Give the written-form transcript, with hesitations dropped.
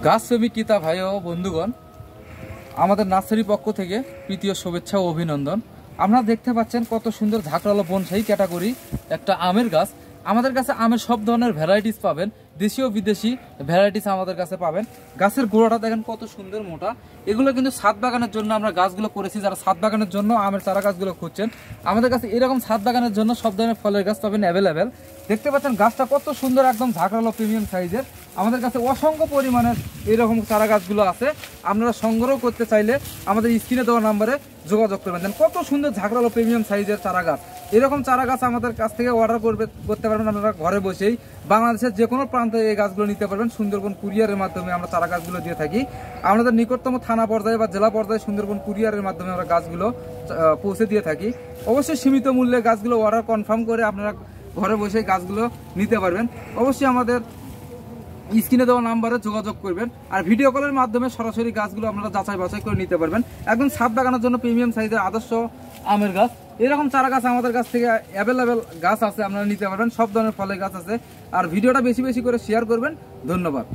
গাছ প্রেমিক ক্রেতা ভাই ও বন্ধুগণ, আমাদের নার্সারি পক্ষ থেকে প্রীতীয় শুভেচ্ছা ও অভিনন্দন। আপনারা দেখতে পাচ্ছেন কত সুন্দর ঝাঁকড়ালো বনসাই ক্যাটাগরি একটা আমের গাছ। আমাদের কাছে আমের সব ধরনের ভ্যারাইটিস পাবেন, দেশীয় বিদেশি ভ্যারাইটিস আমাদের কাছে পাবেন। গাছের গোড়াটা দেখেন কত সুন্দর মোটা। এগুলো কিন্তু ছাদ বাগানের জন্য আমরা গাছগুলো করেছি। যারা ছাদ বাগানের জন্য আমের চারা গাছগুলো খুঁজছেন, আমাদের কাছে এরকম ছাদ বাগানের জন্য সব ধরনের ফলের গাছ পাবেন অ্যাভেলেবেল। দেখতে পাচ্ছেন গাছটা কত সুন্দর, একদম ঝাঁকড়ালো প্রিমিয়াম সাইজের। আমাদের কাছে অসংখ্য পরিমাণের এরকম চারা গাছগুলো আছে। আপনারা সংগ্রহ করতে চাইলে আমাদের স্ক্রিনে দেওয়া নাম্বারে যোগাযোগ করবেন। দেন কত সুন্দর ঝাঁকড়ালো প্রিমিয়াম সাইজের চারা গাছ। এরকম চারা গাছ আমাদের কাছ থেকে অর্ডার করতে পারবেন। আপনারা ঘরে বসেই বাংলাদেশের যে কোনো প্রান্তে এই গাছগুলো নিতে পারবেন। সুন্দরবন কুরিয়ারের মাধ্যমে আমরা চারা গাছগুলো দিয়ে থাকি। আমাদের নিকটতম থানা পর্যায়ে বা জেলা পর্যায়ে সুন্দরবন কুরিয়ারের মাধ্যমে আমরা গাছগুলো পৌঁছে দিয়ে থাকি। অবশ্যই সীমিত মূল্যে গাছগুলো অর্ডার কনফার্ম করে আপনারা ঘরে বসে গাছগুলো নিতে পারবেন। অবশ্যই আমাদের স্ক্রিনে দেওয়া নাম্বারে যোগাযোগ করবেন। আর ভিডিও কলের মাধ্যমে সরাসরি গাছগুলো আপনারা যাচাই বাছাই করে নিতে পারবেন। একদম ছাদ বাগানোর জন্য প্রিমিয়াম সাইজের আদর্শ আমের গাছ। এরকম চারা গাছ আমাদের কাছ থেকে অ্যাভেলেবেল গাছ আছে, আপনারা নিতে পারবেন। সব ধরনের ফলের গাছ আছে। আর ভিডিওটা বেশি বেশি করে শেয়ার করবেন। ধন্যবাদ।